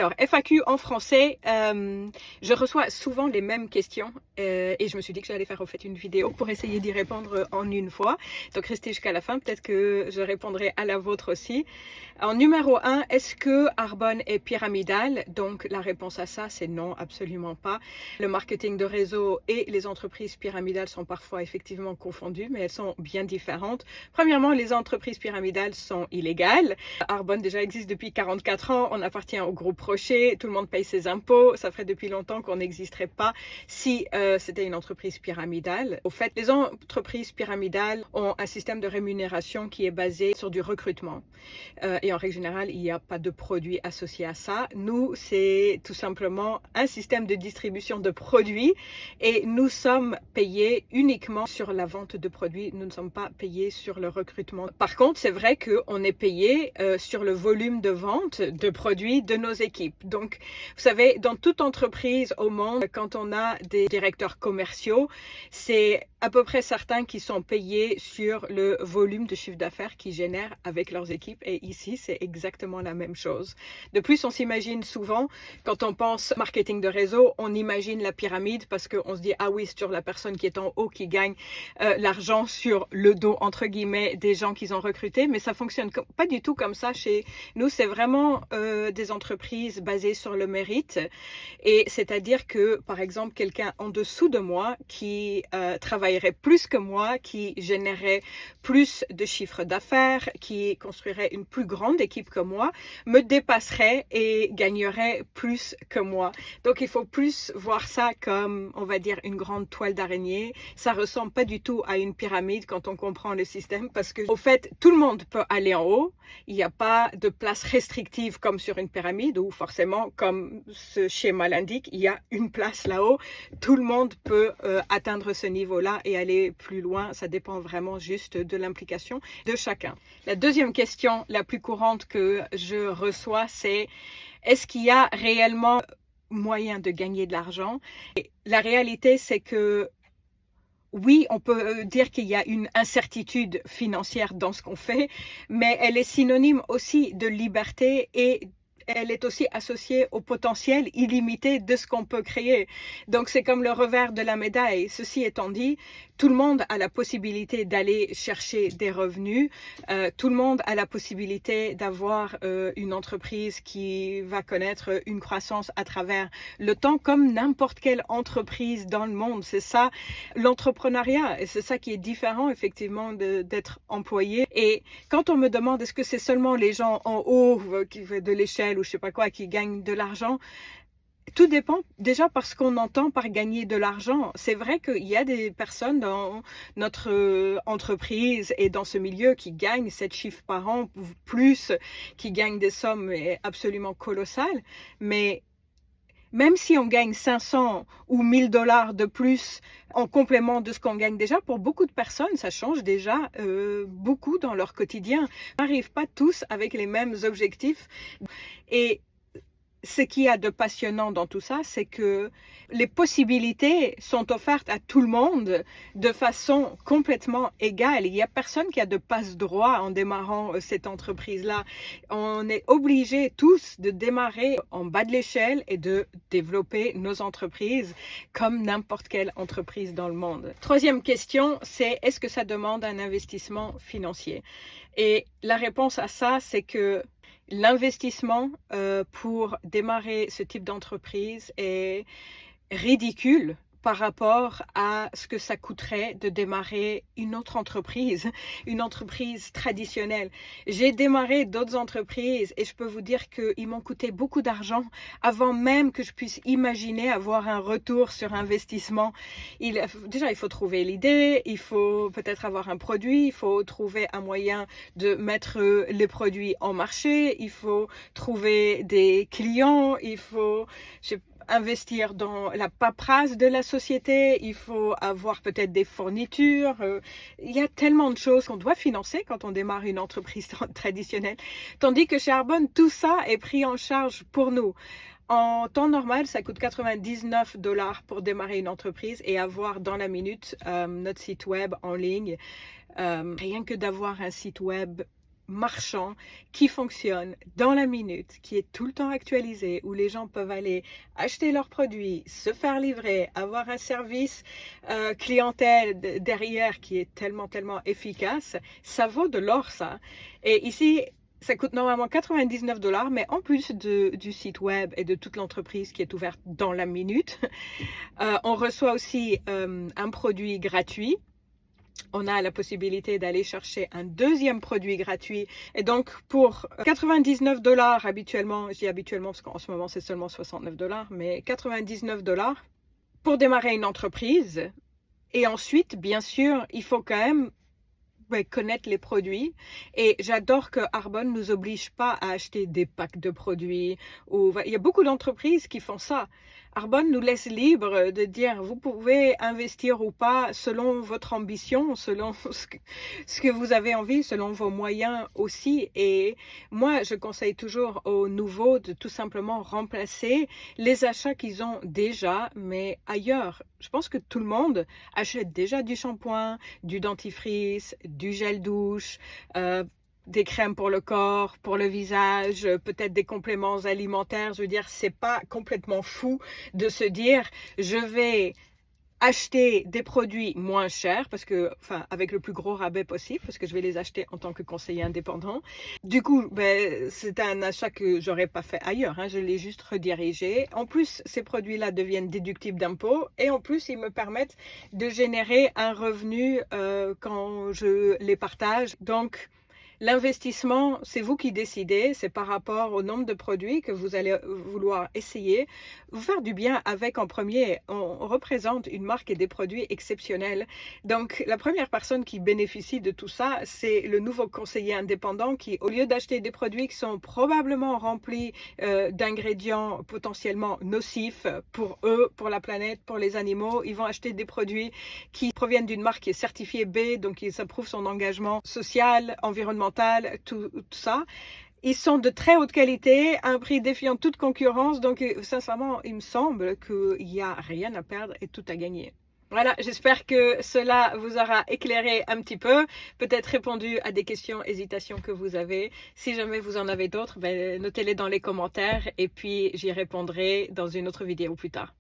Alors, FAQ en français, je reçois souvent les mêmes questions et je me suis dit que j'allais faire en fait une vidéo pour essayer d'y répondre en une fois. Donc, restez jusqu'à la fin, peut-être que je répondrai à la vôtre aussi. En numéro 1, est-ce que Arbonne est pyramidal? Donc, la réponse à ça, c'est non, absolument pas. Le marketing de réseau et les entreprises pyramidales sont parfois effectivement confondues, mais elles sont bien différentes. Premièrement, les entreprises pyramidales sont illégales. Arbonne déjà existe depuis 44 ans, on appartient au groupe Rocher, tout le monde paye ses impôts, ça ferait depuis longtemps qu'on n'existerait pas si c'était une entreprise pyramidale. Au fait, les entreprises pyramidales ont un système de rémunération qui est basé sur du recrutement. Et en règle générale, il n'y a pas de produits associés à ça. Nous, c'est tout simplement un système de distribution de produits et nous sommes payés uniquement sur la vente de produits. Nous ne sommes pas payés sur le recrutement. Par contre, c'est vrai qu'on est payé sur le volume de vente de produits de nos équipes. Donc, vous savez, dans toute entreprise au monde, quand on a des directeurs commerciaux, c'est à peu près certains qui sont payés sur le volume de chiffre d'affaires qu'ils génèrent avec leurs équipes. Et ici, c'est exactement la même chose. De plus, on s'imagine souvent, quand on pense marketing de réseau, on imagine la pyramide parce qu'on se dit, ah oui, c'est sur la personne qui est en haut qui gagne l'argent sur le dos, entre guillemets, des gens qu'ils ont recrutés. Mais ça fonctionne pas du tout comme ça chez nous. C'est vraiment des entreprises basées sur le mérite. Et c'est-à-dire que, par exemple, quelqu'un en dessous de moi qui travaillerait plus que moi, qui générerait plus de chiffre d'affaires, qui construirait une plus grande équipe que moi, me dépasserait et gagnerait plus que moi. Donc, il faut plus voir ça comme, on va dire, une grande toile d'araignée. Ça ressemble pas du tout à une pyramide quand on comprend le système parce que, au fait, tout le monde peut aller en haut. Il n'y a pas de place restrictive comme sur une pyramide où forcément, comme ce schéma l'indique, il y a une place là-haut. Tout le monde peut atteindre ce niveau-là et aller plus loin. Ça dépend vraiment juste de l'implication de chacun. La deuxième question la plus courante que je reçois, c'est est-ce qu'il y a réellement moyen de gagner de l'argent? Et la réalité, c'est que oui, on peut dire qu'il y a une incertitude financière dans ce qu'on fait, mais elle est synonyme aussi de liberté et elle est aussi associée au potentiel illimité de ce qu'on peut créer. Donc, c'est comme le revers de la médaille. Ceci étant dit, tout le monde a la possibilité d'aller chercher des revenus. Tout le monde a la possibilité d'avoir une entreprise qui va connaître une croissance à travers le temps, comme n'importe quelle entreprise dans le monde. C'est ça, l'entrepreneuriat. Et c'est ça qui est différent, effectivement, d'être employé. Et quand on me demande est-ce que c'est seulement les gens en haut qui font de l'échelle ou je sais pas quoi, qui gagnent de l'argent, tout dépend déjà par ce qu'on entend par gagner de l'argent. C'est vrai qu'il y a des personnes dans notre entreprise et dans ce milieu qui gagnent 7 chiffres par an, plus, qui gagnent des sommes absolument colossales. Mais même si on gagne 500 ou 1000 dollars de plus en complément de ce qu'on gagne déjà, pour beaucoup de personnes, ça change déjà beaucoup dans leur quotidien. On n'arrive pas tous avec les mêmes objectifs. Et ce qu'il y a de passionnant dans tout ça, c'est que les possibilités sont offertes à tout le monde de façon complètement égale. Il n'y a personne qui a de passe-droit en démarrant cette entreprise-là. On est obligés tous de démarrer en bas de l'échelle et de développer nos entreprises comme n'importe quelle entreprise dans le monde. Troisième question, c'est est-ce que ça demande un investissement financier? Et la réponse à ça, c'est que l'investissement pour démarrer ce type d'entreprise est ridicule par rapport à ce que ça coûterait de démarrer une autre entreprise, une entreprise traditionnelle. J'ai démarré d'autres entreprises et je peux vous dire qu'ils m'ont coûté beaucoup d'argent avant même que je puisse imaginer avoir un retour sur investissement. Déjà, il faut trouver l'idée, il faut peut-être avoir un produit, il faut trouver un moyen de mettre les produits en marché, il faut trouver des clients, il faut investir dans la paperasse de la société, il faut avoir peut-être des fournitures. Il y a tellement de choses qu'on doit financer quand on démarre une entreprise traditionnelle. Tandis que chez Arbonne, tout ça est pris en charge pour nous. En temps normal, ça coûte 99 dollars pour démarrer une entreprise et avoir dans la minute notre site web en ligne. Rien que d'avoir un site web marchand qui fonctionne dans la minute, qui est tout le temps actualisé, où les gens peuvent aller acheter leurs produits, se faire livrer, avoir un service clientèle derrière qui est tellement efficace, ça vaut de l'or ça. Et ici, ça coûte normalement 99 $, mais en plus du site web et de toute l'entreprise qui est ouverte dans la minute, on reçoit aussi un produit gratuit. On a la possibilité d'aller chercher un deuxième produit gratuit. Et donc, pour 99 $ habituellement, je dis habituellement parce qu'en ce moment, c'est seulement 69 $, mais 99 $ pour démarrer une entreprise. Et ensuite, bien sûr, il faut quand même connaître les produits. Et j'adore que Arbonne nous oblige pas à acheter des packs de produits. Il y a beaucoup d'entreprises qui font ça. Arbonne nous laisse libre de dire vous pouvez investir ou pas selon votre ambition, selon ce que vous avez envie, selon vos moyens aussi. Et moi, je conseille toujours aux nouveaux de tout simplement remplacer les achats qu'ils ont déjà, mais ailleurs. Je pense que tout le monde achète déjà du shampoing, du dentifrice, du gel douche, des crèmes pour le corps, pour le visage, peut-être des compléments alimentaires. Je veux dire, c'est pas complètement fou de se dire je vais acheter des produits moins chers parce que, enfin, avec le plus gros rabais possible parce que je vais les acheter en tant que conseiller indépendant. Du coup, c'est un achat que j'aurais pas fait ailleurs, hein, je l'ai juste redirigé. En plus, ces produits-là deviennent déductibles d'impôts et en plus, ils me permettent de générer un revenu quand je les partage. Donc, l'investissement, c'est vous qui décidez, c'est par rapport au nombre de produits que vous allez vouloir essayer. Vous faire du bien avec en premier, on représente une marque et des produits exceptionnels. Donc la première personne qui bénéficie de tout ça, c'est le nouveau conseiller indépendant qui, au lieu d'acheter des produits qui sont probablement remplis d'ingrédients potentiellement nocifs pour eux, pour la planète, pour les animaux, ils vont acheter des produits qui proviennent d'une marque qui est certifiée B, donc ça prouve son engagement social, environnemental, tout ça. Ils sont de très haute qualité, à un prix défiant toute concurrence. Donc, sincèrement, il me semble qu'il n'y a rien à perdre et tout à gagner. Voilà, j'espère que cela vous aura éclairé un petit peu, peut-être répondu à des questions, hésitations que vous avez. Si jamais vous en avez d'autres, notez-les dans les commentaires et puis j'y répondrai dans une autre vidéo plus tard.